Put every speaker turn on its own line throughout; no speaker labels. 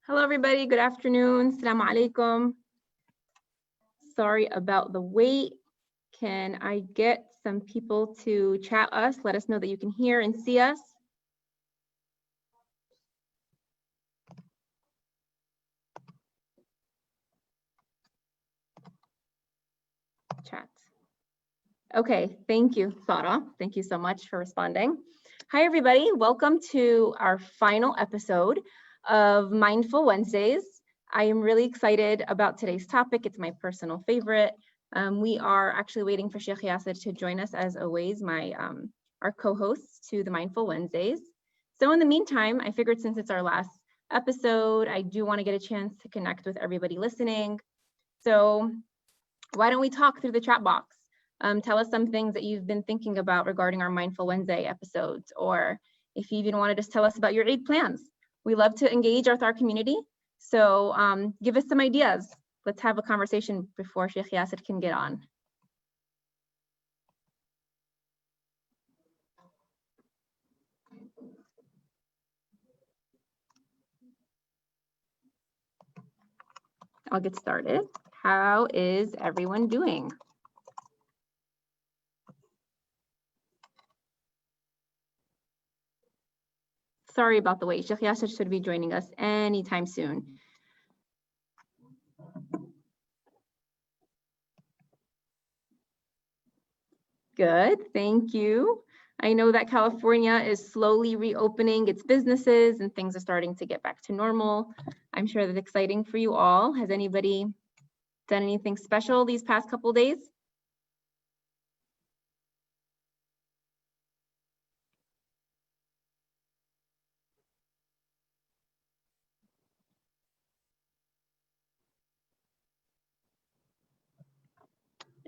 Hello, everybody. Good afternoon. Assalamu alaikum. Sorry about the wait. Can I get some people to chat us? Let us know that you can hear and see us. Chat. Okay, thank you, Sara. Thank you so much for responding. Hi, everybody. Welcome to our final episode of Mindful Wednesdays. I am really excited about today's topic. It's my personal favorite. We are actually waiting for Sheikh Yasser to join us as always, our co-hosts to the Mindful Wednesdays. So in the meantime, I figured since it's our last episode, I do want to get a chance to connect with everybody listening. So why don't we talk through the chat box? Tell us some things that you've been thinking about regarding our Mindful Wednesday episodes, or if you even want to just tell us about your Eid plans. We love to engage with our community, so give us some ideas. Let's have a conversation before Sheikh Yasser can get on. I'll get started. How is everyone doing? Sorry about the wait. Sheikh Yasser should be joining us anytime soon. Good, thank you. I know that California is slowly reopening its businesses and things are starting to get back to normal. I'm sure that's exciting for you all. Has anybody done anything special these past couple days?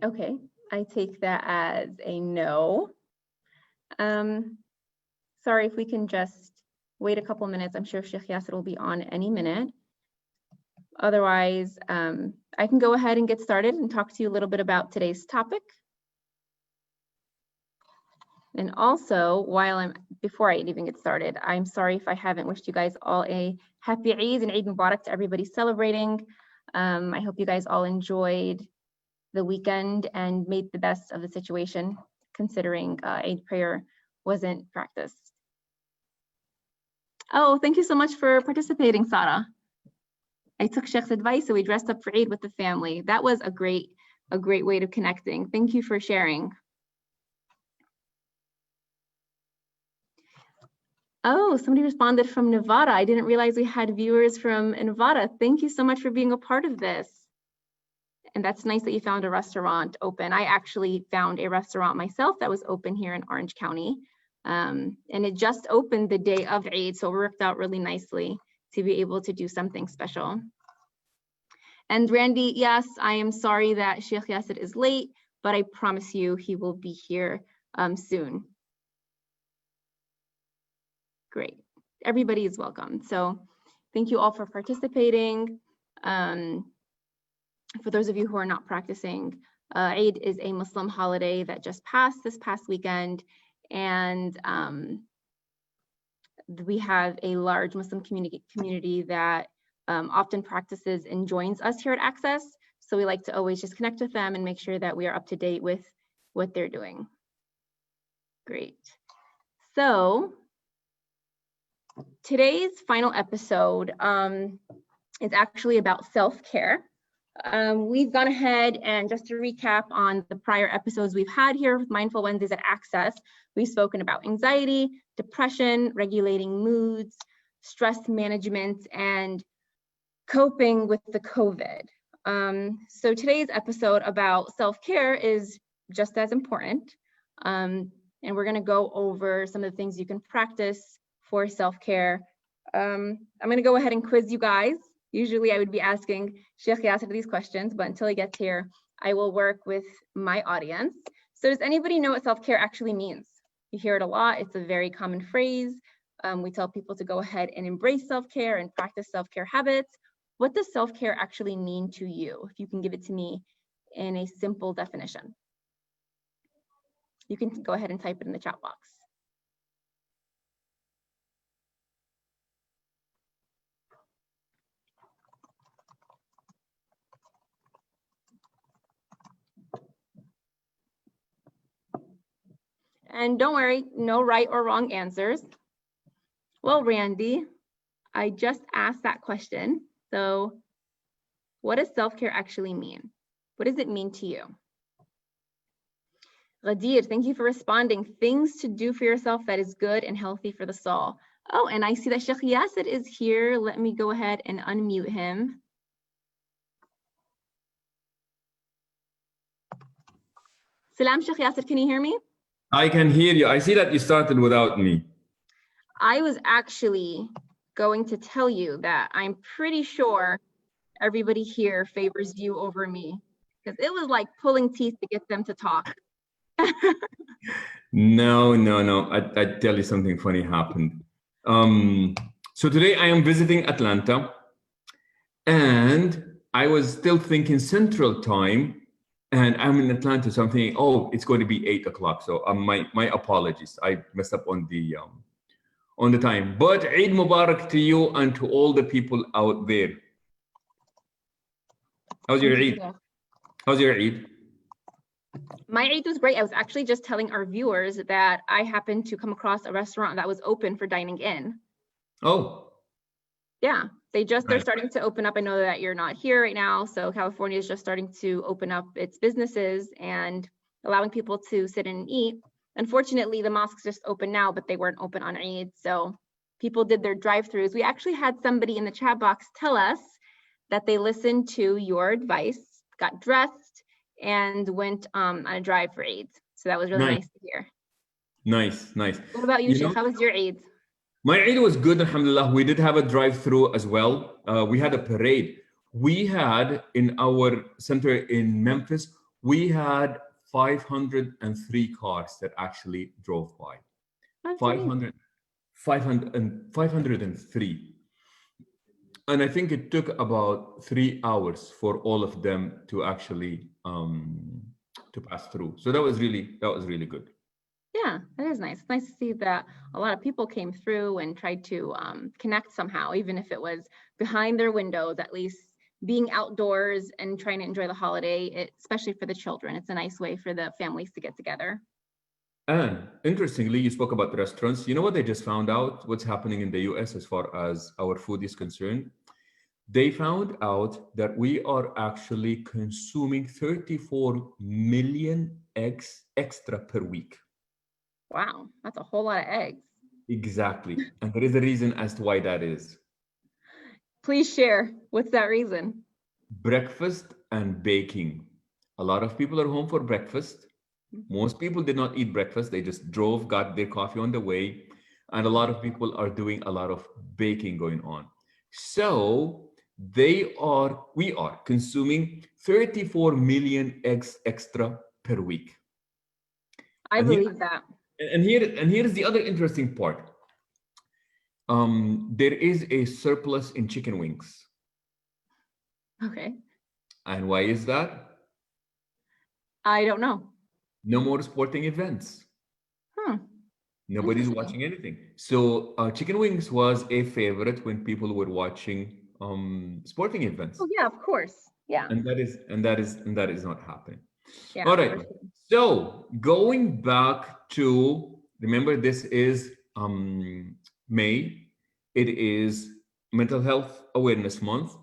Okay, I take that as a no. Sorry, if we can just wait a couple minutes. I'm sure Sheikh Yasser will be on any minute. Otherwise, I can go ahead and get started and talk to you a little bit about today's topic. And also, before I even get started, I'm sorry if I haven't wished you guys all a happy Eid and Eid Mubarak to everybody celebrating. I hope you guys all enjoyed the weekend and made the best of the situation, considering Eid prayer wasn't practiced. Oh, thank you so much for participating, Sara. I took Sheikh's advice, so we dressed up for Eid with the family. That was a great way of connecting. Thank you for sharing. Oh, somebody responded from Nevada. I didn't realize we had viewers from Nevada. Thank you so much for being a part of this. And that's nice that you found a restaurant open. I actually found a restaurant myself that was open here in Orange County. And it just opened the day of Eid, so it worked out really nicely to be able to do something special. And Randy, yes, I am sorry that Sheikh Yasser is late, but I promise you he will be here soon. Great. Everybody is welcome. So thank you all for participating. For those of you who are not practicing, Eid is a Muslim holiday that just passed this past weekend. And we have a large Muslim community that often practices and joins us here at Access. So we like to always just connect with them and make sure that we are up to date with what they're doing. Great. So today's final episode is actually about self-care. We've gone ahead and just to recap on the prior episodes we've had here with Mindful Wednesdays at Access, we've spoken about anxiety, depression, regulating moods, stress management, and coping with the COVID. So today's episode about self-care is just as important. And we're gonna go over some of the things you can practice for self-care. I'm gonna go ahead and quiz you guys. Usually I would be asking Sheikh Yasser these questions, but until he gets here, I will work with my audience. So does anybody know what self-care actually means? You hear it a lot, it's a very common phrase. We tell people to go ahead and embrace self-care and practice self-care habits. What does self-care actually mean to you? If you can give it to me in a simple definition. You can go ahead and type it in the chat box. And don't worry, no right or wrong answers. Well, Randy, I just asked that question. So what does self-care actually mean? What does it mean to you? Ghadir, thank you for responding. Things to do for yourself that is good and healthy for the soul. Oh, and I see that Sheikh Yasser is here. Let me go ahead and unmute him. Salam, Sheikh Yasser, can you hear me?
I can hear you. I see that you started without me.
I was actually going to tell you that I'm pretty sure everybody here favors you over me, because it was like pulling teeth to get them to talk.
No. I tell you something funny happened. So today I am visiting Atlanta, and I was still thinking Central Time, and I'm in Atlanta, so I'm thinking, oh, it's going to be 8 o'clock. So my apologies. I messed up on the time. But Eid Mubarak to you and to all the people out there. How's your Eid? How's your Eid?
My Eid was great. I was actually just telling our viewers that I happened to come across a restaurant that was open for dining in.
Oh.
Yeah, they're starting to open up. I know that you're not here right now, so California is just starting to open up its businesses and allowing people to sit and eat. Unfortunately, the mosques just open now, but they weren't open on Eid, so people did their drive-throughs. We actually had somebody in the chat box tell us that they listened to your advice, got dressed, and went on a drive for Eid. So that was really nice to hear.
Nice.
What about you, Sheikh? How was your Eid?
My Eid was good, alhamdulillah. We did have a drive-through as well. We had a parade. We had in our center in Memphis, we had 503 cars that actually drove by. 503. And I think it took about 3 hours for all of them to actually to pass through. So that was really good.
Yeah, that is nice. It's nice to see that a lot of people came through and tried to connect somehow, even if it was behind their windows, at least being outdoors and trying to enjoy the holiday, especially for the children. It's a nice way for the families to get together.
And interestingly, you spoke about restaurants. You know what they just found out? What's happening in the US as far as our food is concerned? They found out that we are actually consuming 34 million eggs extra per week.
Wow, that's a whole lot of eggs.
Exactly. And there is a reason as to why that is.
Please share. What's that reason?
Breakfast and baking. A lot of people are home for breakfast. Most people did not eat breakfast. They just drove, got their coffee on the way. And a lot of people are doing a lot of baking going on. So we are consuming 34 million eggs extra per week.
I believe that.
And here's the other interesting part. There is a surplus in chicken wings.
Okay.
And why is that?
I don't know.
No more sporting events. Nobody's watching anything. So chicken wings was a favorite when people were watching sporting events.
Oh yeah, of course. Yeah.
And that is not happening.
Yeah.
All right. So going back to, remember, this is May. It is Mental Health Awareness Month.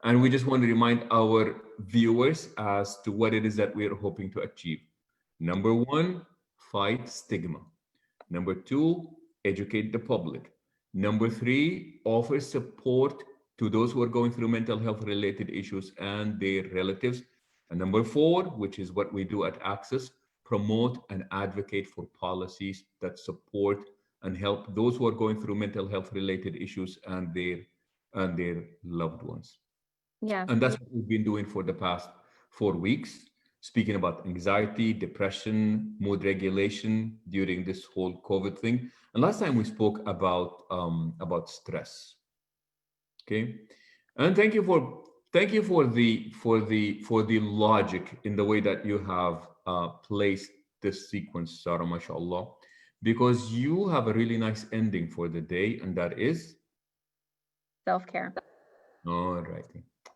And we just want to remind our viewers as to what it is that we are hoping to achieve. Number 1, fight stigma. Number 2, educate the public. Number 3, offer support to those who are going through mental health related issues and their relatives. And number 4, which is what we do at Access, promote and advocate for policies that support and help those who are going through mental health related issues and their loved ones.
Yeah.
And that's what we've been doing for the past 4 weeks, speaking about anxiety, depression, mood regulation during this whole COVID thing. And last time we spoke about stress. Okay. And thank you for the logic in the way that you have placed this sequence, Sarah, mashallah, because you have a really nice ending for the day, and that is
self-care.
All right.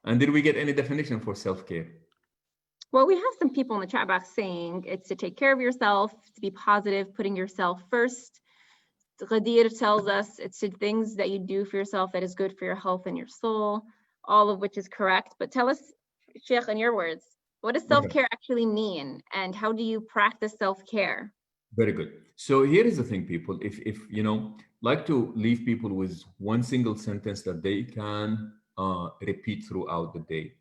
And did we get any definition for self-care?
Well, we have some people in the chat box saying it's to take care of yourself, to be positive, putting yourself first. Ghadir tells us it's the things that you do for yourself that is good for your health and your soul, all of which is correct. But tell us, Sheikh, in your words, what does self-care actually mean, and how do you practice self-care?
Very good. So here is the thing, people. If you know, like to leave people with one single sentence that they can repeat throughout the day.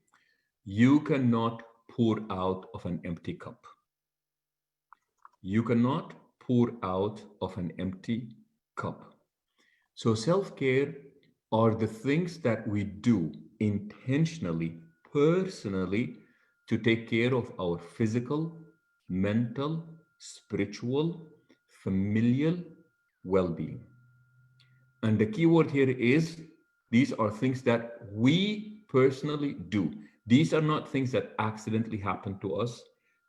You cannot pour out of an empty cup. You cannot pour out of an empty cup. So self-care are the things that we do intentionally, personally, to take care of our physical, mental, spiritual, familial well-being. And the key word here is these are things that we personally do. These are not things that accidentally happen to us.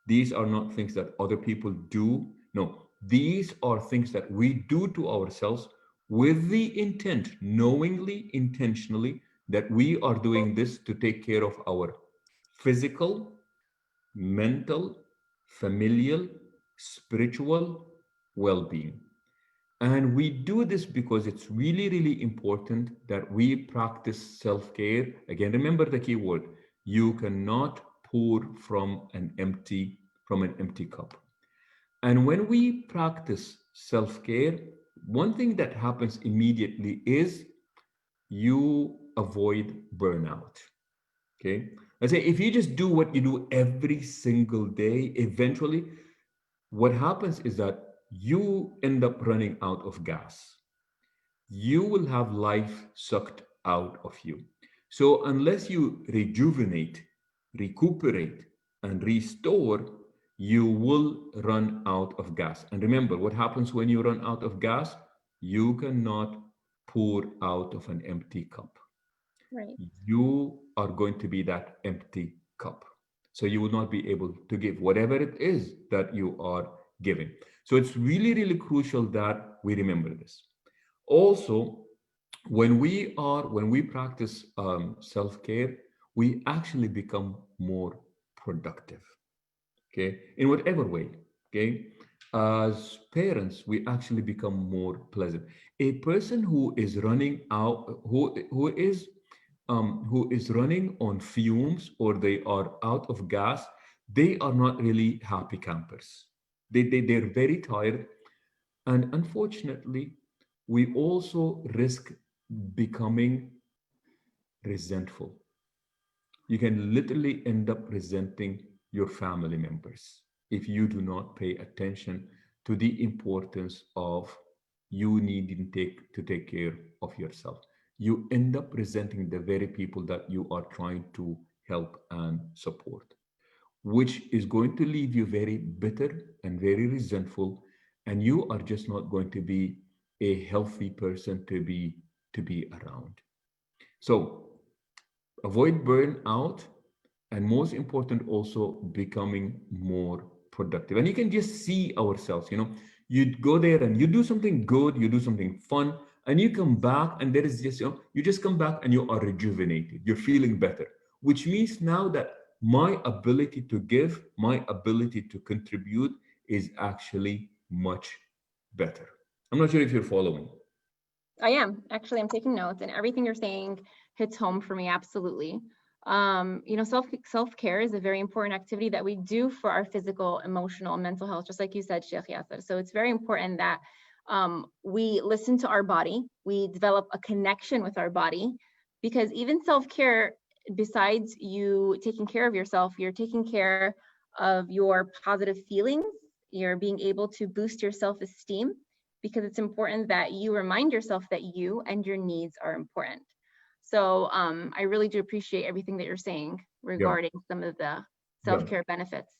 These are not things that other people do. No, these are things that we do to ourselves with the intent, knowingly, intentionally, that we are doing this to take care of our physical, mental, familial, spiritual well-being. And we do this because it's really, really important that we practice self-care. Again, remember the key word. You cannot pour from an empty cup. And when we practice self-care, one thing that happens immediately is you avoid burnout. Okay. I say if you just do what you do every single day, eventually what happens is that you end up running out of gas. You will have life sucked out of you. So unless you rejuvenate, recuperate, and restore, you will run out of gas. And remember, what happens when you run out of gas? You cannot pour out of an empty cup.
Right.
You are going to be that empty cup. So you will not be able to give whatever it is that you are giving. So it's really, really crucial that we remember this. Also, when we practice self-care, we actually become more productive. Okay, in whatever way. Okay, as parents, we actually become more pleasant. A person who is running out, who is running on fumes or they are out of gas, they are not really happy campers. They're very tired. And unfortunately, we also risk becoming resentful. You can literally end up resenting your family members if you do not pay attention to the importance of you needing to take care of yourself. You end up resenting the very people that you are trying to help and support, which is going to leave you very bitter and very resentful, and you are just not going to be a healthy person to be around. So avoid burnout, and most important, also becoming more productive. And you can just see ourselves, you go there and you do something good, you do something fun, and you come back and there is just, you just come back and you are rejuvenated, you're feeling better, which means now that my ability to give, my ability to contribute is actually much better. I'm not sure if you're following.
I am. Actually, I'm taking notes, and everything you're saying hits home for me, absolutely. Self-care is a very important activity that we do for our physical, emotional, and mental health, just like you said, Sheikh Yasser. So it's very important that we listen to our body, we develop a connection with our body, because even self-care, besides you taking care of yourself, you're taking care of your positive feelings, you're being able to boost your self-esteem, because it's important that you remind yourself that you and your needs are important. So I really do appreciate everything that you're saying regarding some of the self-care benefits.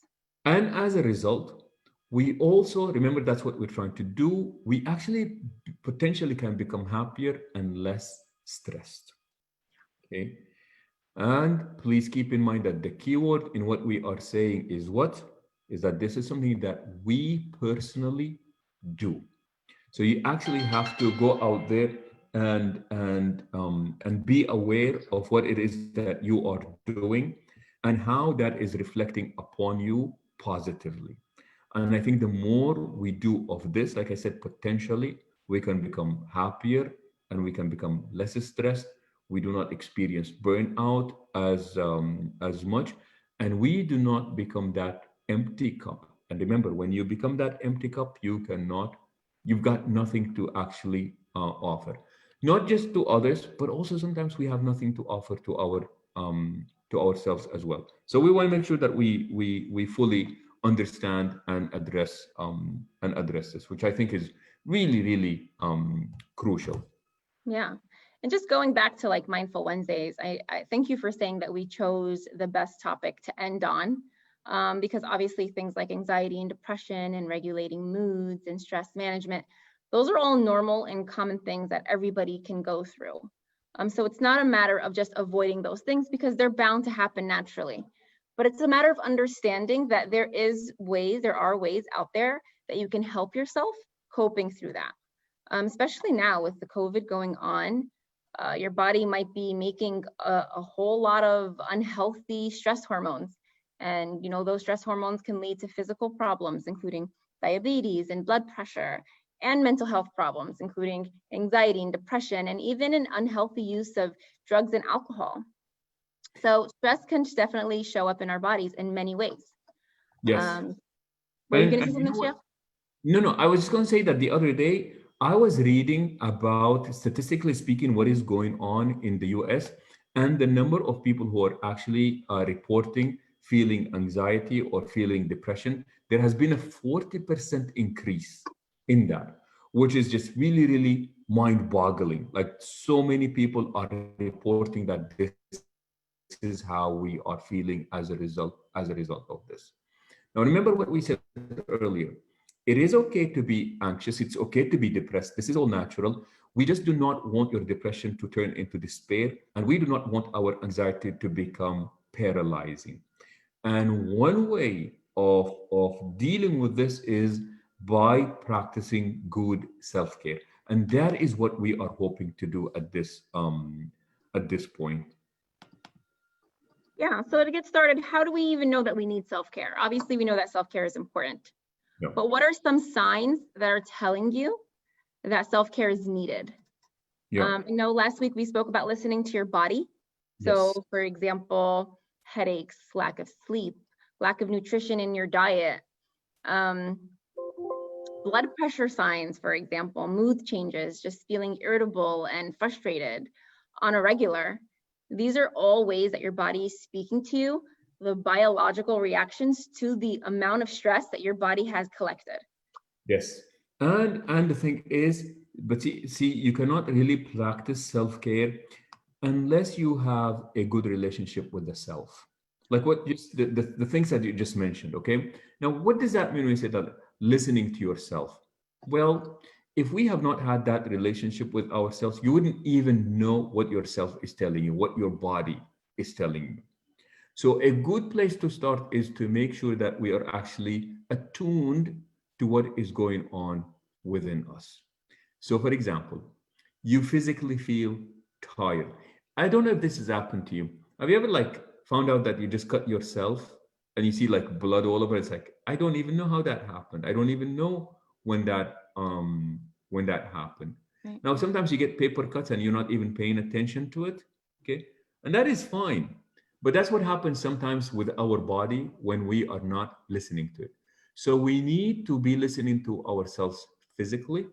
And as a result, we also, remember that's what we're trying to do, we actually potentially can become happier and less stressed. Okay. And please keep in mind that the keyword in what we are saying is what? Is that this is something that we personally do. So you actually have to go out there and be aware of what it is that you are doing, and how that is reflecting upon you positively. And I think the more we do of this, like I said, potentially we can become happier and we can become less stressed. We do not experience burnout as much, and we do not become that empty cup. And remember, when you become that empty cup, you've got nothing to actually offer, not just to others, but also sometimes we have nothing to offer to ourselves as well. So we want to make sure that we fully understand and address this, which I think is really crucial.
Yeah. And just going back to like Mindful Wednesdays, I thank you for saying that we chose the best topic to end on, because obviously things like anxiety and depression and regulating moods and stress management, those are all normal and common things that everybody can go through. So it's not a matter of just avoiding those things because they're bound to happen naturally. But it's a matter of understanding that there are ways out there that you can help yourself coping through that. Especially now with the COVID going on, your body might be making a whole lot of unhealthy stress hormones. And those stress hormones can lead to physical problems, including diabetes and blood pressure, and mental health problems, including anxiety and depression, and even an unhealthy use of drugs and alcohol. So stress can definitely show up in our bodies in many ways.
Yes.
Were you going to
And
say
you know
something,
what?
Chef?
No, I was just going to say that the other day I was reading about, statistically speaking, what is going on in the US and the number of people who are actually reporting feeling anxiety or feeling depression. There has been a 40% increase in that, which is just really mind boggling. Like so many people are reporting that this is how we are feeling as a result of this. Now, remember what we said earlier. It is okay to be anxious. It's okay to be depressed. This is all natural. We just do not want your depression to turn into despair, and we do not want our anxiety to become paralyzing. And one way of dealing with this is by practicing good self-care. And that is what we are hoping to do at this point.
Yeah, so to get started, how do we even know that we need self-care? Obviously, we know that self-care is important,
Yeah.
but what are some signs that are telling you that self-care is needed?
Yeah.
Last week we spoke about listening to your body. So
Yes.
for example, headaches, lack of sleep, lack of nutrition in your diet, blood pressure signs, for example, mood changes, just feeling irritable and frustrated on a regular. These are all ways that your body is speaking to you, the biological reactions to the amount of stress that your body has collected.
Yes. And the thing is, but see, you cannot really practice self-care unless you have a good relationship with the self. Like what just the things that you just mentioned, okay? Now, what does that mean when you say that listening to yourself? Well, if we have not had that relationship with ourselves, you wouldn't even know what yourself is telling you, what your body is telling you. So, a good place to start is to make sure that we are actually attuned to what is going on within us. So, for example, you physically feel tired. I don't know if this has happened to you. Have you ever like found out that you just cut yourself and you see like blood all over? It's like I don't even know how that happened. I don't even know when that happened.
Right.
Now, sometimes you get paper cuts and you're not even paying attention to it. Okay, and that is fine. But that's what happens sometimes with our body when we are not listening to it. So we need to be listening to ourselves physically,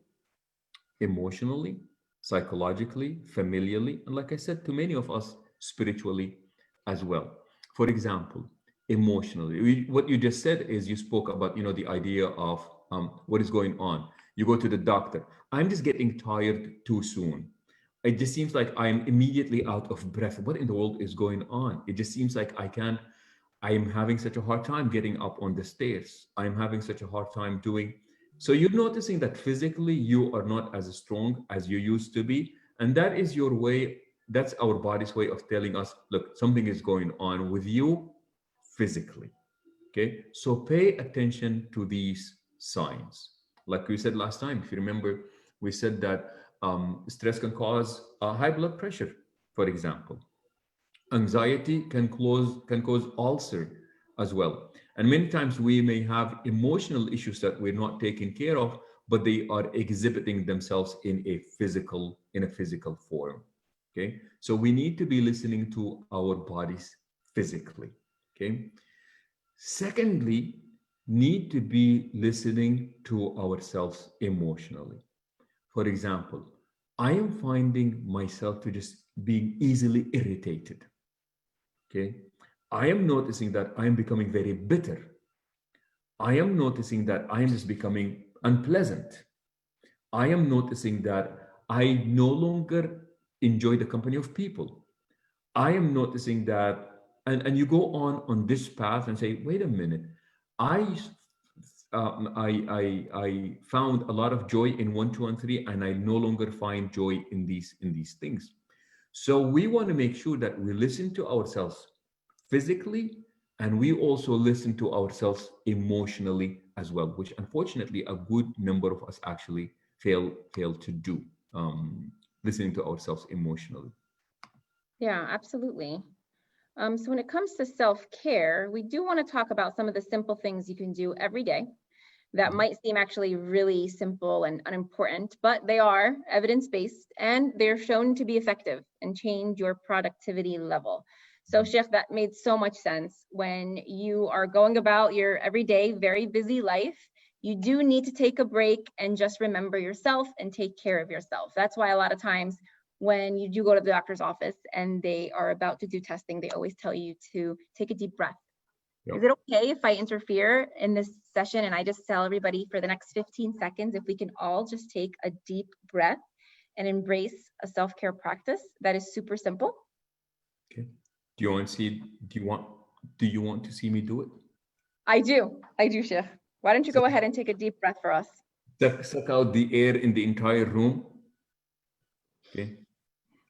emotionally, psychologically, familiarly, and like I said, to many of us, spiritually as well. For example, emotionally, what you just said is you spoke about, the idea of what is going on. You go to the doctor. I'm just getting tired too soon. It just seems like I'm immediately out of breath. What in the world is going on? It just seems like I am having such a hard time getting up on the stairs. I'm having such a hard time doing. So you're noticing that physically you are not as strong as you used to be. And that is your way, that's our body's way of telling us, look, something is going on with you physically. Okay. So pay attention to these signs. Like we said last time, if you remember, we said that stress can cause high blood pressure, for example. Anxiety can cause ulcer as well. And many times we may have emotional issues that we're not taking care of, but they are exhibiting themselves in a physical form. Okay. So we need to be listening to our bodies physically. Okay. Secondly, need to be listening to ourselves emotionally. For example, I am finding myself to just being easily irritated. Okay. I am noticing that I am becoming very bitter. I am noticing that I am just becoming unpleasant. I am noticing that I no longer enjoy the company of people. I am noticing that, and you go on this path and say, wait a minute, I I found a lot of joy in 1, 2, and 3, and I no longer find joy in these things. So we want to make sure that we listen to ourselves physically, and we also listen to ourselves emotionally as well, which unfortunately a good number of us actually fail to do. Listening to ourselves emotionally.
Yeah, absolutely. So when it comes to self-care, we do want to talk about some of the simple things you can do every day that might seem actually really simple and unimportant, but they are evidence-based and they're shown to be effective and change your productivity level. So Sheikh, that made so much sense. When you are going about your everyday, very busy life, you do need to take a break and just remember yourself and take care of yourself. That's why a lot of times when you do go to the doctor's office and they are about to do testing, they always tell you to take a deep breath.
Yep.
Is it okay if I interfere in this session and I just tell everybody for the next 15 seconds, if we can all just take a deep breath and embrace a self-care practice that is super simple?
Okay. Do you want to see? Do you want to see me do it?
I do, Sheikh. Why don't you go ahead and take a deep breath for us?
Suck out the air in the entire room. Okay.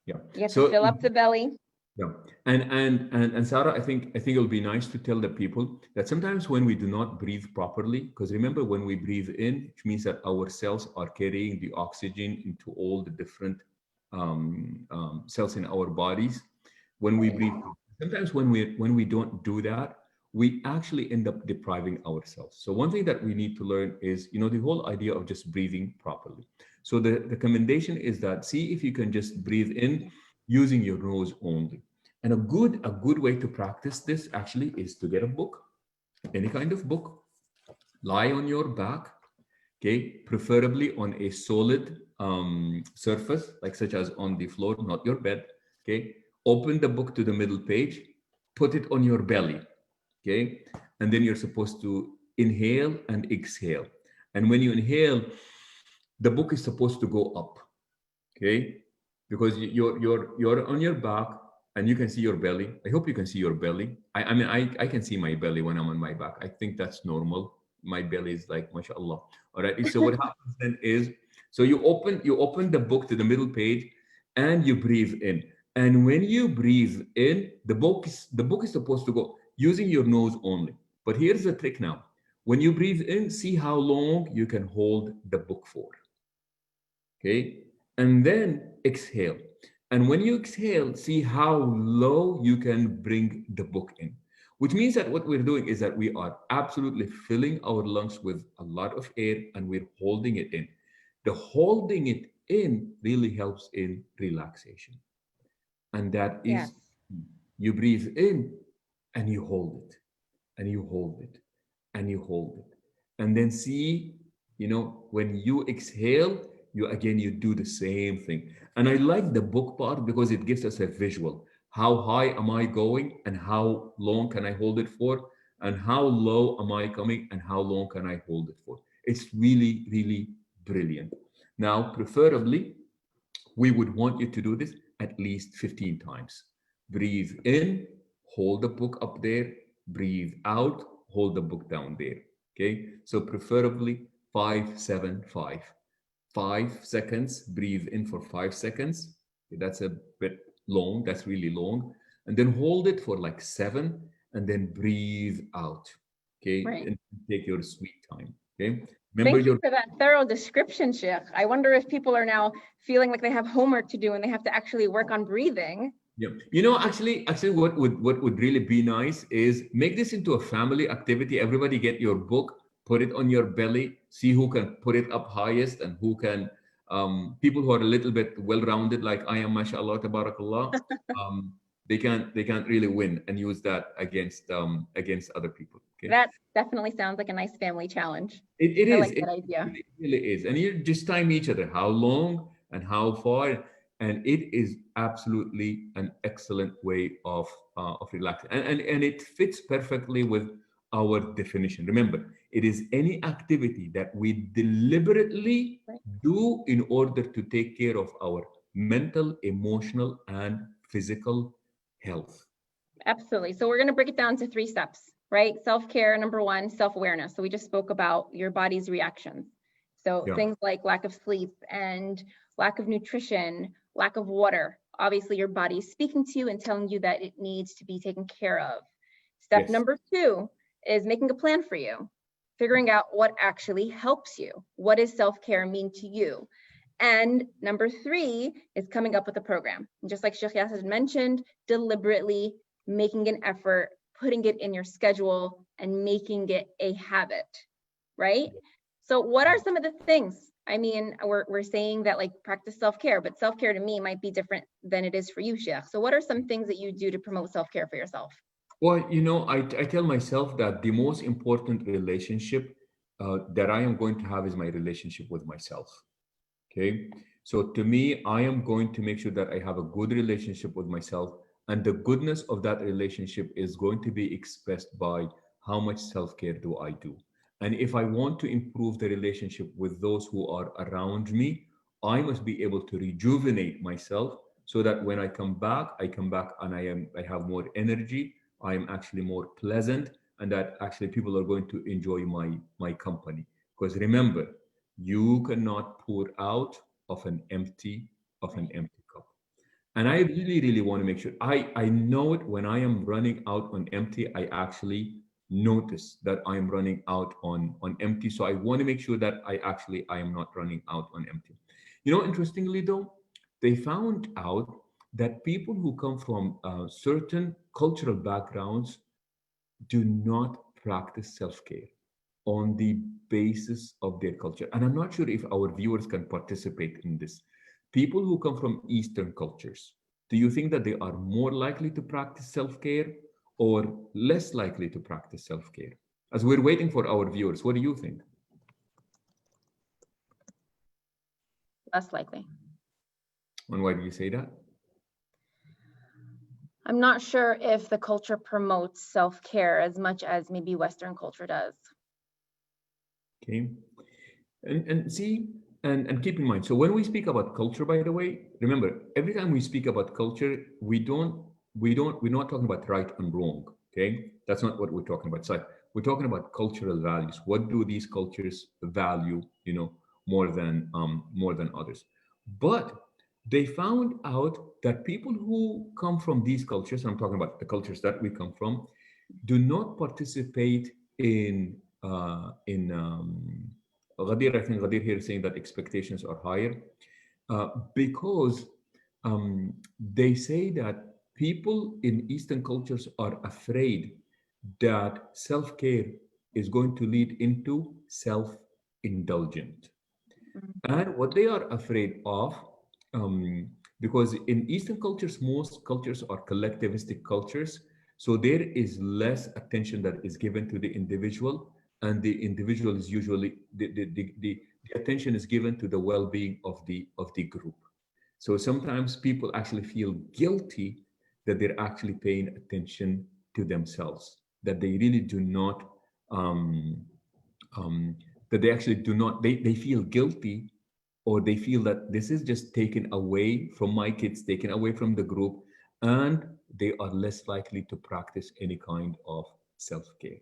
Yeah.
You have to
So
fill up the belly.
yeah, and Sarah, I think it'll be nice to tell the people that sometimes when we do not breathe properly, because remember when we breathe in, which means that our cells are carrying the oxygen into all the different cells in our bodies. When we breathe, sometimes when we don't do that, we actually end up depriving ourselves. So one thing that we need to learn is, the whole idea of just breathing properly. So the recommendation is that see if you can just breathe in using your nose only. And a good way to practice this actually is to get a book, any kind of book, lie on your back, okay, preferably on a solid surface, like such as on the floor, not your bed, okay. Open the book to the middle page, put it on your belly, okay, and then you're supposed to inhale and exhale. And when you inhale, the book is supposed to go up, okay, because you're on your back and you can see your belly. I hope you can see your belly. I can see my belly when I'm on my back. I think that's normal. My belly is like mashallah. All right. So what happens then is, so you open the book to the middle page and you breathe in. And when you breathe in, the book is supposed to go using your nose only. But here's the trick now. When you breathe in, see how long you can hold the book for. Okay. And then exhale. And when you exhale, see how low you can bring the book in, which means that what we're doing is that we are absolutely filling our lungs with a lot of air and we're holding it in. The holding it in really helps in relaxation. And that
Yes.
is, you breathe in and you hold it, and you hold it, and you hold it. And then see, when you exhale, you do the same thing. And I like the book part because it gives us a visual. How high am I going and how long can I hold it for? And how low am I coming and how long can I hold it for? It's really, really brilliant. Now, preferably, we would want you to do this at least 15 times. Breathe in, hold the book up there, breathe out, hold the book down there. Okay, so preferably 5, 7, 5. 5 seconds, breathe in for 5 seconds. Okay, that's a bit long, that's really long. And then hold it for like 7 and then breathe out. Okay,
Right.
and take your sweet time. Okay, remember
Thank you for that thorough description, Sheikh. I wonder if people are now feeling like they have homework to do and they have to actually work on breathing.
Yeah. Actually, what would really be nice is make this into a family activity. Everybody get your book, put it on your belly, see who can put it up highest and who can. People who are a little bit well-rounded, like I am, mashallah, tabarakallah, um, they can't really win and use that against other people. Okay.
That definitely sounds like a nice family challenge.
It
I
is.
like
It
that idea.
really is. And you just time each other how long and how far. And it is absolutely an excellent way of relaxing. And it fits perfectly with our definition. Remember, it is any activity that we deliberately
Right.
do in order to take care of our mental, emotional, and physical health.
Absolutely. So we're going to break it down to 3 steps, right? Self-care, number 1, self-awareness. So we just spoke about your body's reactions. So
Yeah.
things like lack of sleep and lack of nutrition, lack of water. Obviously, your body is speaking to you and telling you that it needs to be taken care of. Step
Yes.
number 2 is making a plan for you, figuring out what actually helps you. What does self-care mean to you? And number 3 is coming up with a program. And just like Sheikh Yasser mentioned, deliberately making an effort, putting it in your schedule, and making it a habit, right? So what are some of the things? I mean, we're saying that like practice self-care, but self-care to me might be different than it is for you, Sheikh. So what are some things that you do to promote self-care for yourself?
Well, I tell myself that the most important relationship that I am going to have is my relationship with myself. Okay. So to me, I am going to make sure that I have a good relationship with myself. And the goodness of that relationship is going to be expressed by how much self care do I do. And if I want to improve the relationship with those who are around me, I must be able to rejuvenate myself so that when I come back and I have more energy, I am actually more pleasant, and that actually people are going to enjoy my company. Because remember, you cannot pour out of an empty cup. And I really, really want to make sure I know it when I am running out on empty. I actually notice that I am running out on empty. So I want to make sure that I am not running out on empty. Interestingly though, they found out that people who come from certain cultural backgrounds do not practice self-care on the basis of their culture. And I'm not sure if our viewers can participate in this. People who come from Eastern cultures, do you think that they are more likely to practice self care or less likely to practice self care? As we're waiting for our viewers, what do you think?
Less likely.
And why do you say that?
I'm not sure if the culture promotes self-care as much as maybe Western culture does.
Okay. And see, and keep in mind, so when we speak about culture, by the way, remember, every time we speak about culture, we're not talking about right and wrong. Okay, that's not what we're talking about. So we're talking about cultural values. What do these cultures value, more than others? But they found out that people who come from these cultures, I'm talking about the cultures that we come from, do not participate in Ghadir. I think Ghadir here is saying that expectations are higher because they say that people in Eastern cultures are afraid that self-care is going to lead into self-indulgent.
Mhm.
And what they are afraid of, because in Eastern cultures, most cultures are collectivistic cultures. So there is less attention that is given to the individual, and the individual is usually the attention is given to the well-being of the group. So sometimes people actually feel guilty that they're actually paying attention to themselves, that they really do not um, um, that they actually do not they feel guilty, or they feel that this is just taken away from my kids, taken away from the group, and they are less likely to practice any kind of self-care.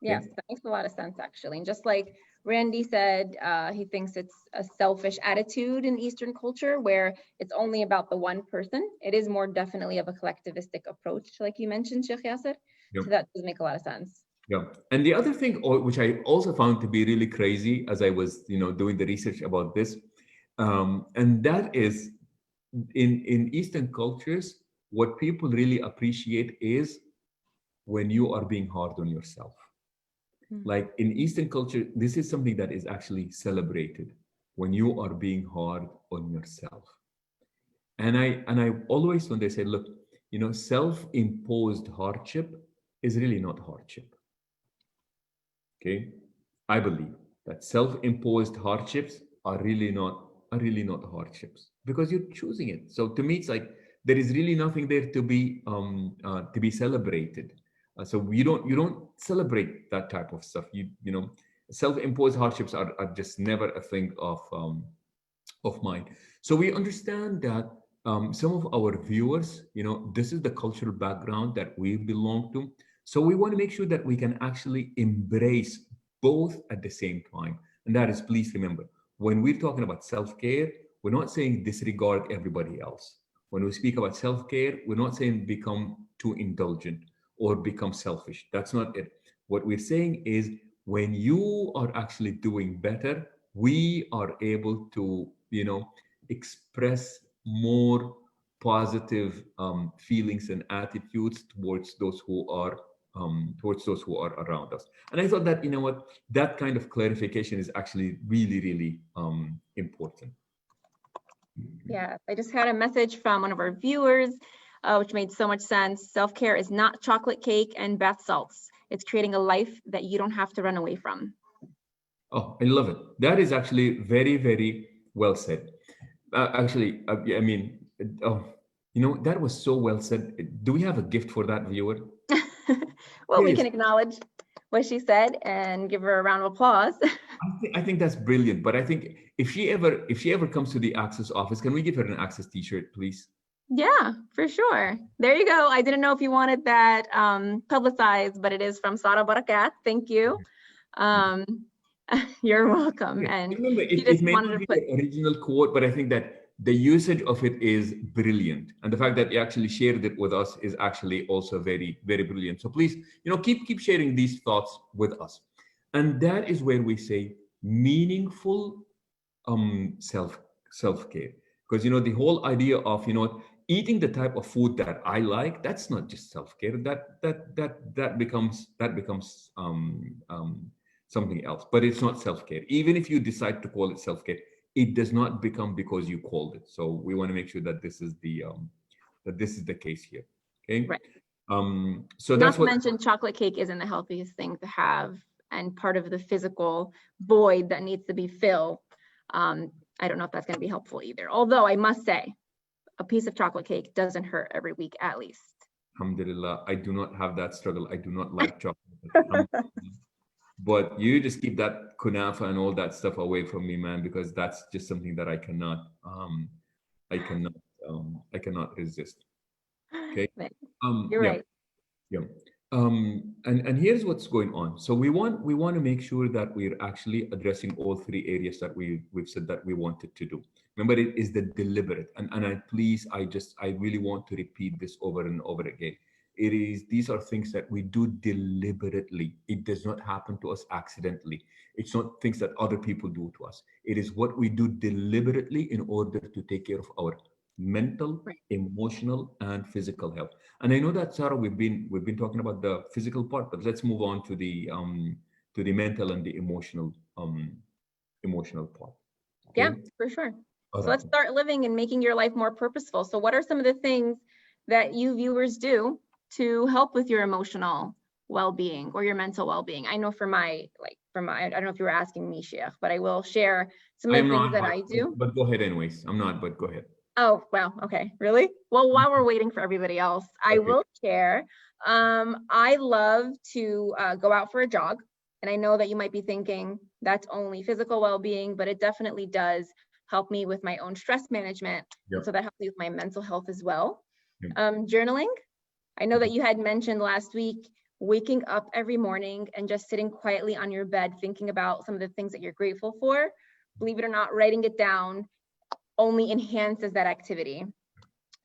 Yes,
Okay.
that makes a lot of sense actually. And just like Randy said, he thinks it's a selfish attitude in Eastern culture where it's only about the one person. It is more definitely of a collectivistic approach, like you mentioned, Sheikh Yasser.
Yeah.
So that does make a lot of sense.
Yeah. And the other thing, which I also found to be really crazy as I was, doing the research about this, and that is in Eastern cultures, what people really appreciate is when you are being hard on yourself. Like in Eastern culture, this is something that is actually celebrated when you are being hard on yourself. And I always, when they say, look, self-imposed hardship is really not hardship. Okay. I believe that self-imposed hardships are really not hardships because you're choosing it. So to me, it's like there is really nothing there to be celebrated. So you don't celebrate that type of stuff. Self-imposed hardships are just never a thing of mine. So we understand that some of our viewers, this is the cultural background that we belong to. So we want to make sure that we can actually embrace both at the same time. And that is, please remember, when we're talking about self-care, we're not saying disregard everybody else. When we speak about self-care, we're not saying become too indulgent or become selfish. That's not it. What we're saying is when you are actually doing better, we are able to, express more positive feelings and attitudes towards those who are around us. And I thought that, that kind of clarification is actually really, really important.
Yeah, I just had a message from one of our viewers, which made so much sense. Self-care is not chocolate cake and bath salts. It's creating a life that you don't have to run away from.
Oh, I love it. That is actually very, very well said. Yeah, I mean, oh, that was so well said. Do we have a gift for that viewer?
Well, we
Yes.
can acknowledge what she said and give her a round of applause.
I think that's brilliant. But I think if she ever comes to the Access office, can we give her an Access T-shirt, please?
Yeah, for sure. There you go. I didn't know if you wanted that publicized, but it is from Sara Barakat. Thank you. You're welcome.
Yeah.
And
Remember,
she
it
just
may
wanted
not
to
be
put,
the original quote, but I think that the usage of it is brilliant, and the fact that you actually shared it with us is actually also very, very brilliant. So please, keep sharing these thoughts with us, and that is where we say meaningful self-care, because the whole idea of eating the type of food that I like, that's not just self-care. That becomes something else, but it's not self-care. Even if you decide to call it self-care, it does not become because you called it. So we want to make sure that this is the case here. Okay.
right.
So
Not
that's
to
what.
mention chocolate cake isn't the healthiest thing to have and part of the physical void that needs to be filled. I don't know if that's going to be helpful either. Although I must say, a piece of chocolate cake doesn't hurt every week at least.
Alhamdulillah, I do not have that struggle. I do not like chocolate. But you just keep that kunafa and all that stuff away from me, man, because that's just something that I cannot resist. Okay.
You're
Yeah.
right.
Yeah. And here's what's going on. So we want to make sure that we're actually addressing all three areas that we've said that we wanted to do. Remember, it is the deliberate, and I really want to repeat this over and over again. These are things that we do deliberately. It does not happen to us accidentally. It's not things that other people do to us. It is what we do deliberately in order to take care of our mental,
Right.
emotional, and physical health. And I know that, Sarah, we've been talking about the physical part, but let's move on to the mental and the emotional part.
Yeah,
Okay.
for sure.
All
So
right.
let's start living and making your life more purposeful. So what are some of the things that you viewers do to help with your emotional well-being or your mental well-being? I know I don't know if you were asking me, Sheikh, but I will share some
I
of
am
the things
not,
that I do.
but go ahead anyways. I'm not, but go ahead.
Oh, wow. Okay. Really? Well, while we're waiting for everybody else, I
Okay.
will share. I love to go out for a jog. And I know that you might be thinking that's only physical well-being, but it definitely does help me with my own stress management.
Yep.
And so that helps me with my mental health as well.
Yep.
Journaling. I know that you had mentioned last week, waking up every morning and just sitting quietly on your bed, thinking about some of the things that you're grateful for. Believe it or not, writing it down only enhances that activity.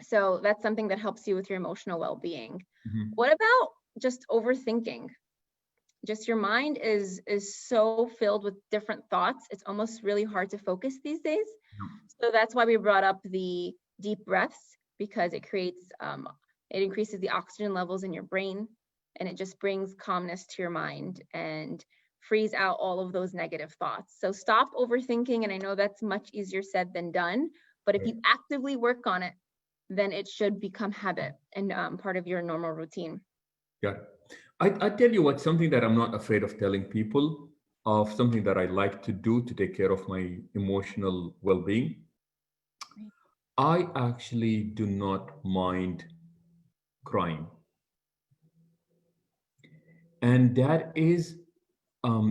So that's something that helps you with your emotional well-being.
Mhm.
What about just overthinking? Just your mind is so filled with different thoughts. It's almost really hard to focus these days. So that's why we brought up the deep breaths, because it creates It increases the oxygen levels in your brain, and it just brings calmness to your mind and frees out all of those negative thoughts. So stop overthinking. And I know that's much easier said than done, but if you actively work on it, then it should become habit and part of your normal routine.
Yeah. I tell you what, something that I'm not afraid of telling people, of something that I like to do to take care of my emotional well-being. I actually do not mind crying. And that is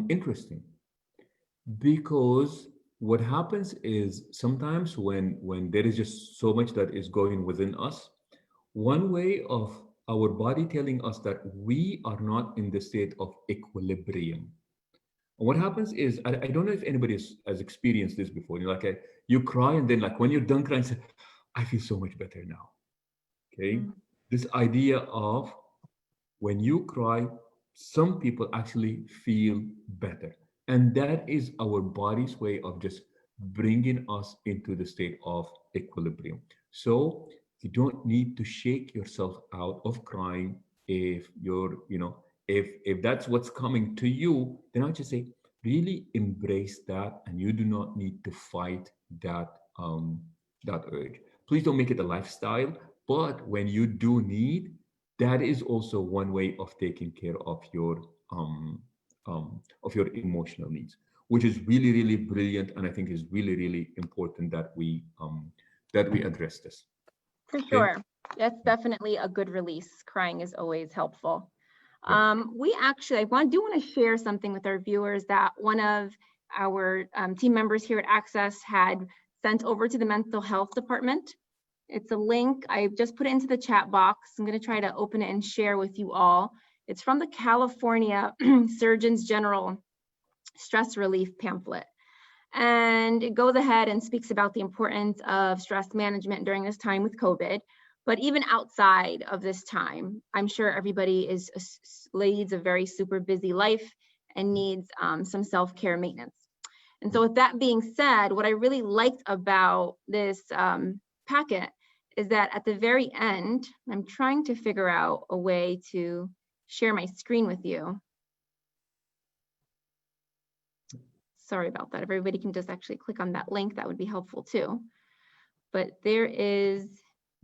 interesting because what happens is sometimes when there is just so much that is going within us, one way of our body telling us that we are not in the state of equilibrium. And what happens is, I don't know if anybody has experienced this before. You're like, you cry, and then like when you're done crying, say, I feel so much better now. Okay.
Mm.
This idea of when you cry, some people actually feel better. And that is our body's way of just bringing us into the state of equilibrium. So you don't need to shake yourself out of crying if if that's what's coming to you, then I just say, really embrace that, and you do not need to fight that urge. Please don't make it a lifestyle, but when you do need, that is also one way of taking care of your emotional needs, which is really really brilliant, and I think is really really important that we address this.
For
Okay.
sure. That's definitely a good release. Crying is always helpful.
Yeah.
I do want to share something with our viewers that one of our team members here at Access had sent over to the mental health department. It's a link. I just put it into the chat box. I'm going to try to open it and share with you all. It's from the California Surgeons General stress relief pamphlet. And it goes ahead and speaks about the importance of stress management during this time with COVID. But even outside of this time, I'm sure everybody leads a very super busy life and needs some self-care maintenance. And so with that being said, what I really liked about this packet is that at the very end, I'm trying to figure out a way to share my screen with you. Sorry about that. If everybody can just actually click on that link, that would be helpful too. But there is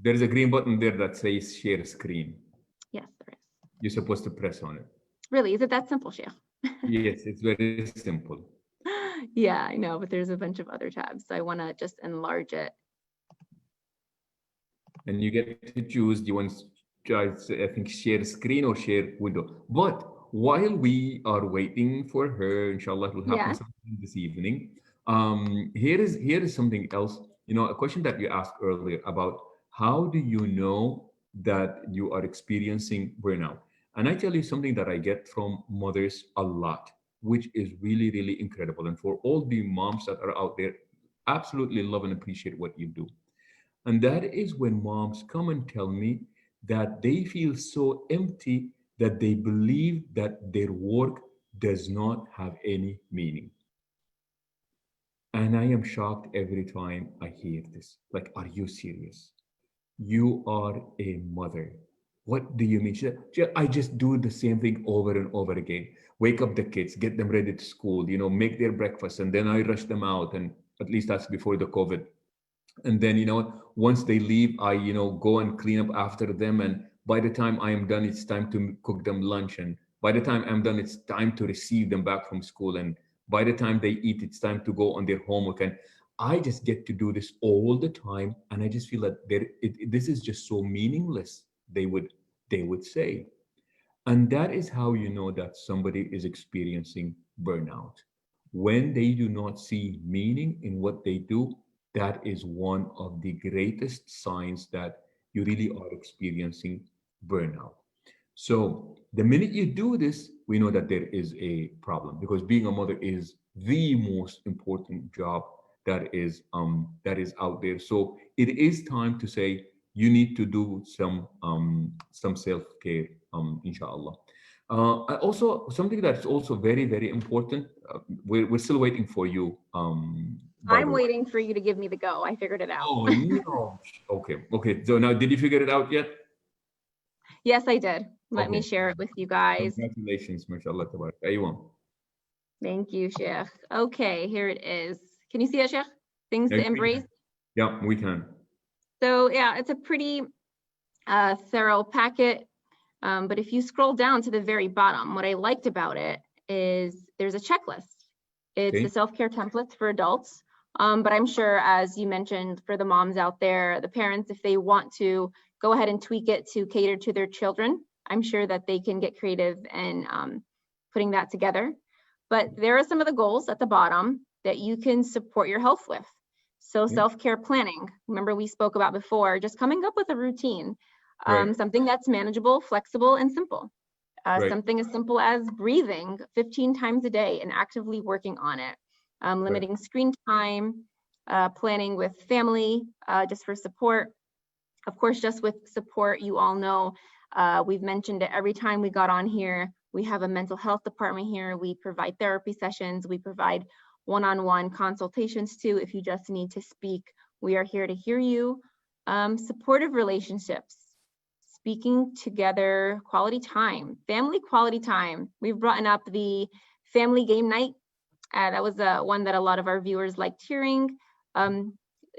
a green button there that says share screen.
Yes, there is.
You're supposed to press on it.
Really? Is it that simple, Sheikh?
Yes, it's very simple.
Yeah, I know, but there's a bunch of other tabs. So I want to just enlarge it.
And you get to choose, do you want to, I think, share screen or share window. But while we are waiting for her, inshallah, it will happen sometime this evening. Here is something else. A question that you asked earlier about how do you know that you are experiencing burnout? And I tell you something that I get from mothers a lot, which is really, really incredible. And for all the moms that are out there, absolutely love and appreciate what you do. And that is when moms come and tell me that they feel so empty that they believe that their work does not have any meaning. And I am shocked every time I hear this. Like, are you serious? You are a mother. What do you mean? I just do the same thing over and over again. Wake up the kids, get them ready to school, make their breakfast, and then I rush them out. And at least that's before the COVID. And then, once they leave, I, go and clean up after them. And by the time I am done, it's time to cook them lunch. And by the time I'm done, it's time to receive them back from school. And by the time they eat, it's time to go on their homework. And I just get to do this all the time. And I just feel that this is just so meaningless, they would say. And that is how you know that somebody is experiencing burnout. When they do not see meaning in what they do, that is one of the greatest signs that you really are experiencing burnout. So the minute you do this, we know that there is a problem, because being a mother is the most important job that is out there. So it is time to say you need to do some self-care, inshallah. Also, something that's also very, very important. We're still waiting for you.
I'm waiting for you to give me the go. I figured it out.
Oh no. Okay. So now, did you figure it out yet?
Yes, I did. Let me
Okay.
share it with you guys.
Congratulations, mashallah, tabarak. Aywa.
Thank you, Sheikh. Okay, here it is. Can you see it, Sheikh? Things
Yeah,
to
we
embrace.
can. Yeah, we can.
So yeah, it's a pretty thorough packet. But if you scroll down to the very bottom, what I liked about it is there's a checklist. It's the
Okay.
self-care templates for adults. But I'm sure, as you mentioned, for the moms out there, the parents, if they want to go ahead and tweak it to cater to their children, I'm sure that they can get creative in putting that together. But there are some of the goals at the bottom that you can support your health with. So self-care planning, remember we spoke about before, just coming up with a routine,
Right.
something that's manageable, flexible, and simple.
Right.
Something as simple as breathing 15 times a day and actively working on it. Limiting screen time, planning with family just for support. Of course, just with support, you all know, we've mentioned it every time we got on here. We have a mental health department here. We provide therapy sessions. We provide one-on-one consultations too. If you just need to speak, we are here to hear you. Supportive relationships, speaking together, quality time, family quality time. We've brought up the family game night. That was one that a lot of our viewers liked hearing.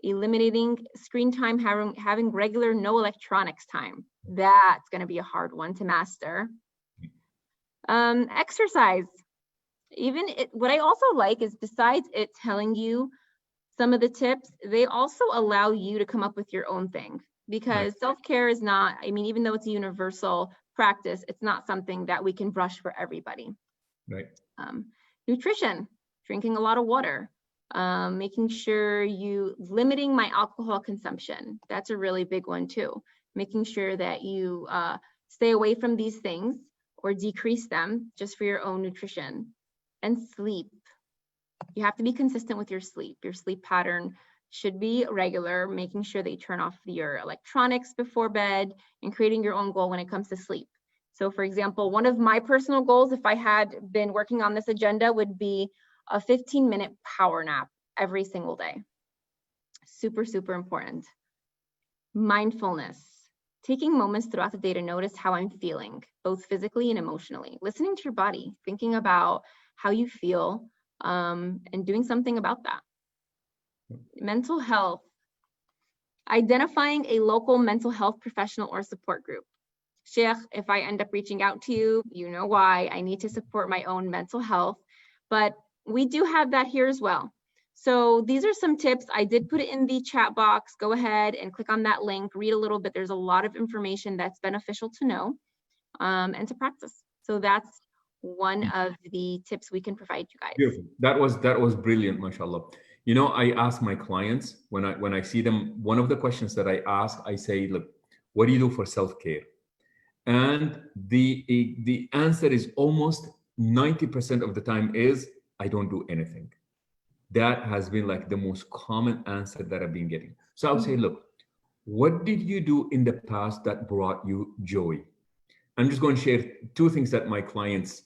Eliminating screen time, having regular no electronics time. That's going to be a hard one to master. Exercise. What I also like is, besides it telling you some of the tips, they also allow you to come up with your own thing, because self-care is not, I mean, even though it's a universal practice, it's not something that we can brush for everybody.
Right.
Nutrition, drinking a lot of water, making sure limiting my alcohol consumption. That's a really big one too. Making sure that you stay away from these things or decrease them just for your own nutrition. And sleep. You have to be consistent with your sleep. Your sleep pattern should be regular, making sure that you turn off your electronics before bed and creating your own goal when it comes to sleep. So for example, one of my personal goals, if I had been working on this agenda, would be a 15-minute power nap every single day. Super, super important. Mindfulness. Taking moments throughout the day to notice how I'm feeling, both physically and emotionally. Listening to your body, thinking about how you feel, and doing something about that. Mental health. Identifying a local mental health professional or support group. Sheikh, if I end up reaching out to you, you know why. I need to support my own mental health, but we do have that here as well. So these are some tips. I did put it in the chat box. Go ahead and click on that link, read a little bit. There's a lot of information that's beneficial to know and to practice. So that's one of the tips we can provide you guys.
Beautiful. That was brilliant, mashallah. You know, I ask my clients when I see them, one of the questions that I ask, I say, look, what do you do for self-care? And the answer is almost 90% of the time is, I don't do anything. That has been like the most common answer that I've been getting. So I would say, look, what did you do in the past that brought you joy? I'm just going to share two things that my clients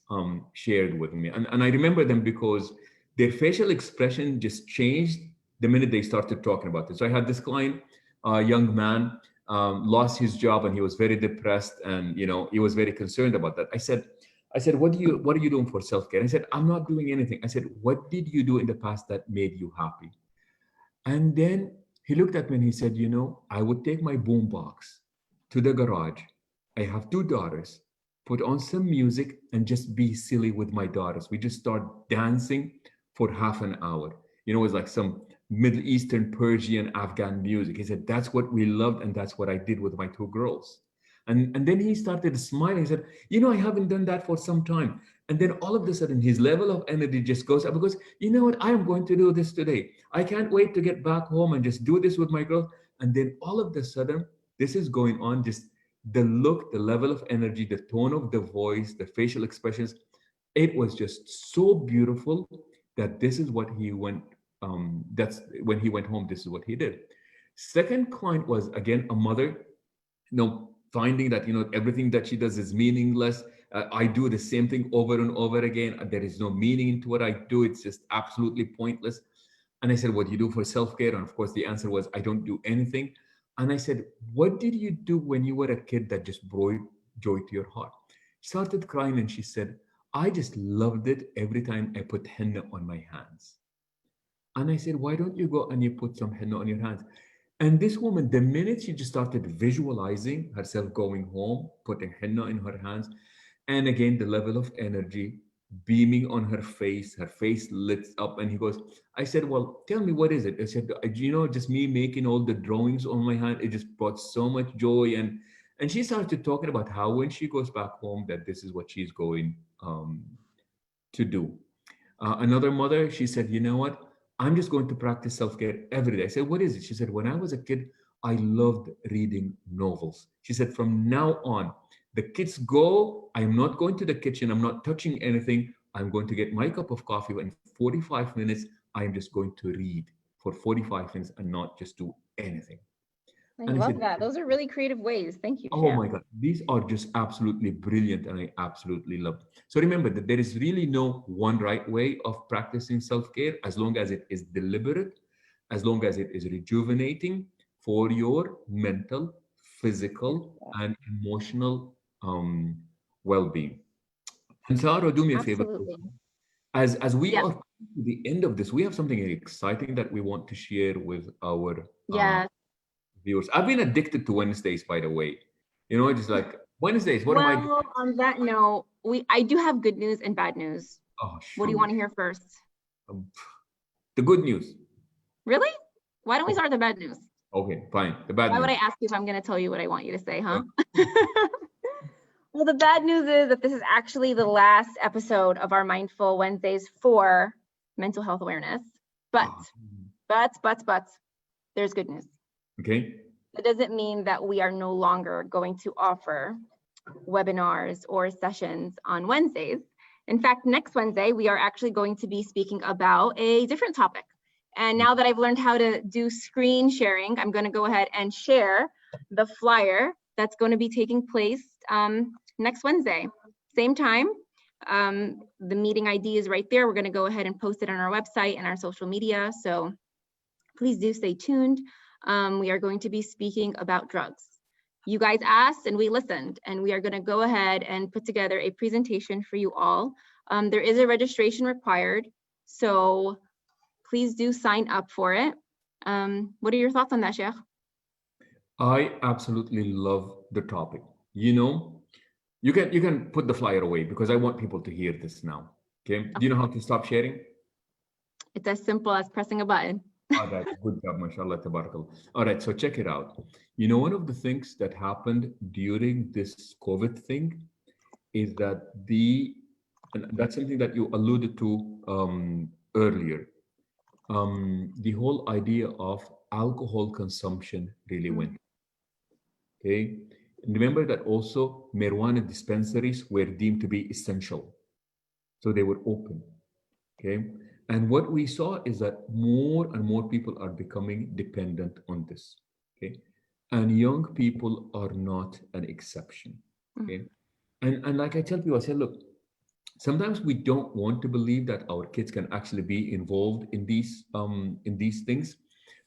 shared with me. And I remember them because their facial expression just changed the minute they started talking about it. So I had this client, a young man, lost his job and he was very depressed, and he was very concerned about that. I said, what are you doing for self-care? I said, I'm not doing anything. I said, what did you do in the past that made you happy? And then he looked at me and he said, I would take my boombox to the garage. I have two daughters, put on some music and just be silly with my daughters. We just start dancing for half an hour. It was like some Middle Eastern, Persian, Afghan music. He said, that's what we loved. And that's what I did with my two girls. And then he started smiling. He said, I haven't done that for some time. And then all of a sudden, his level of energy just goes up because, you know what, I am going to do this today. I can't wait to get back home and just do this with my girls. And then all of a sudden, this is going on, just the look, the level of energy, the tone of the voice, the facial expressions. It was just so beautiful that this is what he went, that's when he went home, this is what he did. Second client was, again, a mother, finding that, everything that she does is meaningless. I do the same thing over and over again. There is no meaning into what I do. It's just absolutely pointless. And I said, what do you do for self-care? And of course, the answer was, I don't do anything. And I said, what did you do when you were a kid that just joy to your heart. She started crying and she said, I just loved it every time I put henna on my hands. And I said, why don't you go and you put some henna on your hands? And this woman, the minute she just started visualizing herself going home, putting henna in her hands, and again, the level of energy beaming on her face lit up. And he goes, I said, well, tell me, what is it? I said, just me making all the drawings on my hand, it just brought so much joy. And she started talking about how when she goes back home, that this is what she's going to do. Another mother, she said, you know what? I'm just going to practice self care every day. I said, what is it? She said, when I was a kid, I loved reading novels. She said, from now on, the kids go, I'm not going to the kitchen, I'm not touching anything. I'm going to get my cup of coffee. In 45 minutes, I'm just going to read for 45 minutes and not just do anything.
I
And I
love
said,
that. Those are really creative ways. Thank you,
oh
Sheikh.
my God, these are just absolutely brilliant, and I absolutely love it. So remember that there is really no one right way of practicing self-care, as long as it is deliberate, as long as it is rejuvenating for your mental, physical, and emotional well-being. And Sarah, do me a favor.
Absolutely.
As we
Yes.
are to the end of this, we have something exciting that we want to share with our
Yes.
viewers. I've been addicted to Wednesdays, by the way. Just like Wednesdays. What am I doing?
Well, on that note, I do have good news and bad news.
Oh,
What do you
shoot.
want to hear first?
Um, the good news.
Really? Why don't we
Oh,
start with the bad news?
okay, fine. The bad
Why would I
news.
ask you if I'm going to tell you what I want you to say, huh?
Uh,
Well, the bad news is that this is actually the last episode of our Mindful Wednesdays for mental health awareness. But, there's good news.
Okay.
It doesn't mean that we are no longer going to offer webinars or sessions on Wednesdays. In fact, next Wednesday, we are actually going to be speaking about a different topic. And now that I've learned how to do screen sharing, I'm going to go ahead and share the flyer that's going to be taking place next Wednesday. Same time. The meeting ID is right there. We're going to go ahead and post it on our website and our social media. So please do stay tuned. We are going to be speaking about drugs. You guys asked and we listened, and we are going to go ahead and put together a presentation for you all. There is a registration required, so please do sign up for it. What are your thoughts on that, Sheikh?
I absolutely love the topic. You can put the flyer away because I want people to hear this now. Okay. Do you know how to stop sharing?
It's as simple as pressing a button.
All right, good job, mashallah, tabarakallah. All right, so check it out. One of the things that happened during this COVID thing is that and that's something that you alluded to earlier. The whole idea of alcohol consumption really went. Okay. And remember that also marijuana dispensaries were deemed to be essential. So they were open. Okay. And what we saw is that more and more people are becoming dependent on this. Okay. And young people are not an exception. Okay. And like I tell people, I say, look, sometimes we don't want to believe that our kids can actually be involved in these things.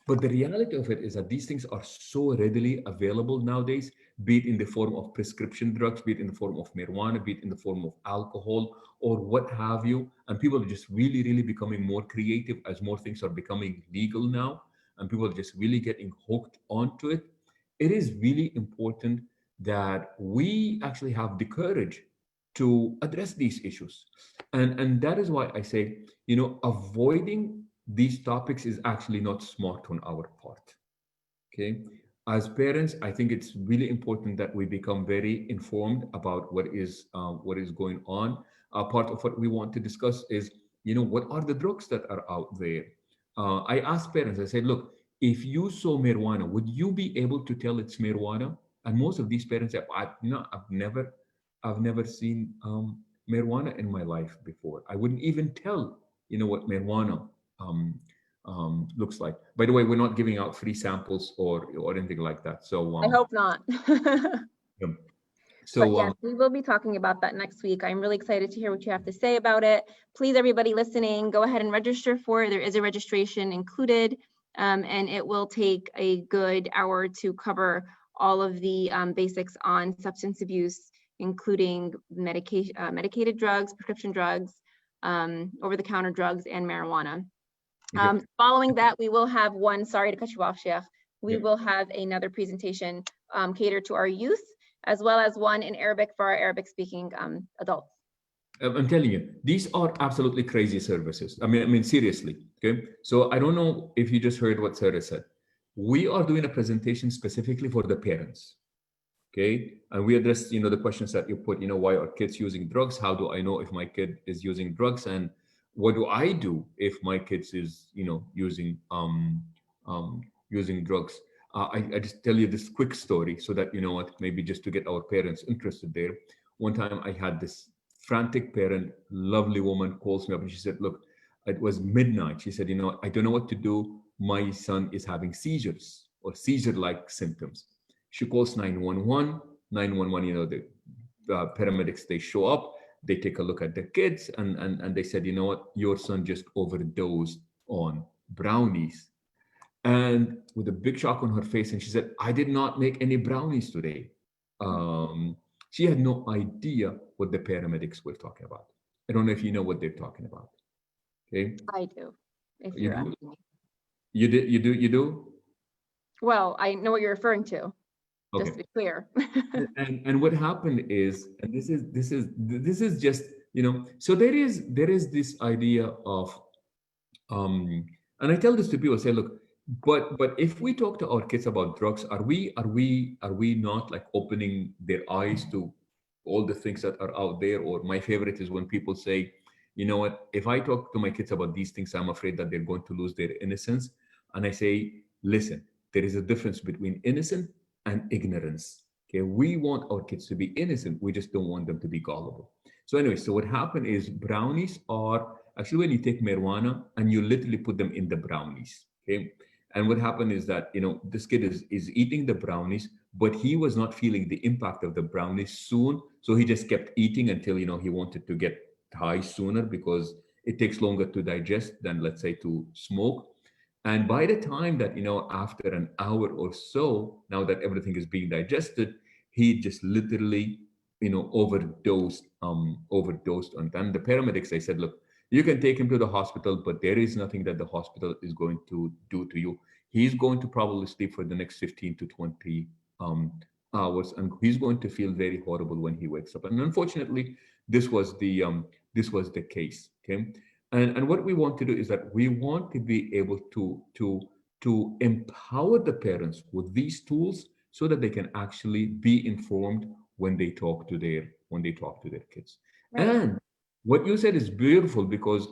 But the reality of it is that these things are so readily available nowadays, be it in the form of prescription drugs, be it in the form of marijuana, be it in the form of alcohol, or what have you. And people are just really, really becoming more creative as more things are becoming legal now, and people are just really getting hooked onto it. It is really important that we actually have the courage to address these issues. And that is why I say, avoiding these topics is actually not smart on our part. Okay. As parents, I think it's really important that we become very informed about what is going on. Part of what we want to discuss is, what are the drugs that are out there? I asked parents, I said, look, if you saw marijuana, would you be able to tell it's marijuana? And most of these parents say, I've never seen marijuana in my life before. I wouldn't even tell, what marijuana looks like. By the way, we're not giving out free samples or anything like that. So
I hope not.
yeah.
But yes, we will be talking about that next week. I'm really excited to hear what you have to say about it. Please, everybody listening, go ahead and register for it. There is a registration included, and it will take a good hour to cover all of the basics on substance abuse including medicated drugs, prescription drugs, over-the-counter drugs, and marijuana.
Okay.
Following that, we will have one, sorry to cut you off, Sheikh, we
Yeah.
will have another presentation catered to our youth, as well as one in Arabic for our Arabic-speaking adults.
I'm telling you, these are absolutely crazy services. I mean, seriously. Okay. So I don't know if you just heard what Sarah said. We are doing a presentation specifically for the parents. Okay. And we addressed, the questions that you put, why are kids using drugs? How do I know if my kid is using drugs? And what do I do if my kids is, using using drugs? I just tell you this quick story so that, maybe just to get our parents interested there. One time I had this frantic parent, lovely woman, calls me up and she said, look, it was midnight. She said, I don't know what to do. My son is having seizures or seizure-like symptoms. She calls 911. 911, the paramedics, they show up, they take a look at the kids and they said, your son just overdosed on brownies. And with a big shock on her face, and she said, I did not make any brownies today. She had no idea what the paramedics were talking about. I don't know if you know what they're talking about. Okay.
I do, if
You
you're
do?
asking me.
You do?
Well, I know what you're referring to, just
Okay.
to be clear.
And what happened is, and this is just, so there is this idea of, and I tell this to people, say, look, but if we talk to our kids about drugs, are we not like opening their eyes to all the things that are out there? Or my favorite is when people say, you know what, if I talk to my kids about these things, I'm afraid that they're going to lose their innocence. And I say, listen, there is a difference between innocent and ignorance. Okay, we want our kids to be innocent. We just don't want them to be gullible. So anyway, so what happened is brownies are actually when you take marijuana and you literally put them in the brownies. Okay. And what happened is that, this kid is eating the brownies, but he was not feeling the impact of the brownies soon. So he just kept eating until, he wanted to get high sooner because it takes longer to digest than, let's say, to smoke. And by the time that, after an hour or so, now that everything is being digested, he just literally, overdosed on them. The paramedics, they said, look, you can take him to the hospital, but there is nothing that the hospital is going to do to you. He's going to probably sleep for the next 15 to 20 hours, and he's going to feel very horrible when he wakes up. And unfortunately, this was the case. Okay. And what we want to do is that we want to be able to empower the parents with these tools so that they can actually be informed when they talk to their kids.
Right.
And what you said is beautiful because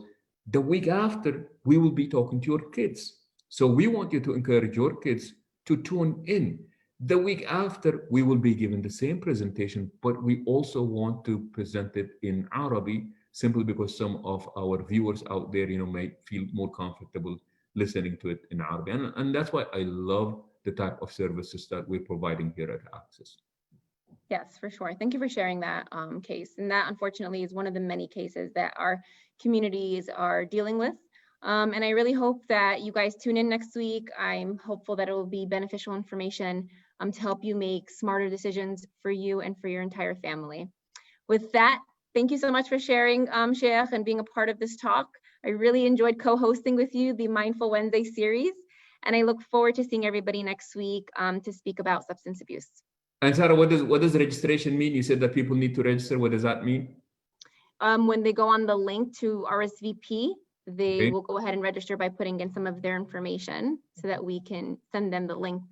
the week after we will be talking to your kids. So we want you to encourage your kids to tune in. The week after we will be given the same presentation, but we also want to present it in Arabic simply because some of our viewers out there, may feel more comfortable listening to it in Arabic. And that's why I love the type of services that we're providing here at Access.
Yes, for sure. Thank you for sharing that case. And that, unfortunately, is one of the many cases that our communities are dealing with. And I really hope that you guys tune in next week. I'm hopeful that it will be beneficial information to help you make smarter decisions for you and for your entire family. With that, thank you so much for sharing, Sheikh, and being a part of this talk. I really enjoyed co-hosting with you the Mindful Wednesday series, and I look forward to seeing everybody next week to speak about substance abuse.
And Sarah, what does registration mean? You said that people need to register. What does that mean?
When they go on the link to RSVP, they
Okay.
will go ahead and register by putting in some of their information so that we can send them the link.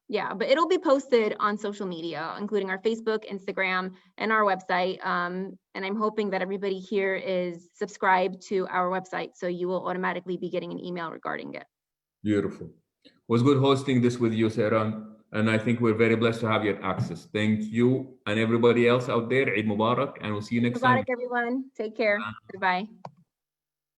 Yeah, but it'll be posted on social media, including our Facebook, Instagram, and our website. And I'm hoping that everybody here is subscribed to our website, so you will automatically be getting an email regarding it.
Beautiful. It was good hosting this with you, Sarah. And I think we're very blessed to have you at Access. Thank you. And everybody else out there, Eid Mubarak, and we'll see you next time.
Mubarak, everyone. Take care. Goodbye.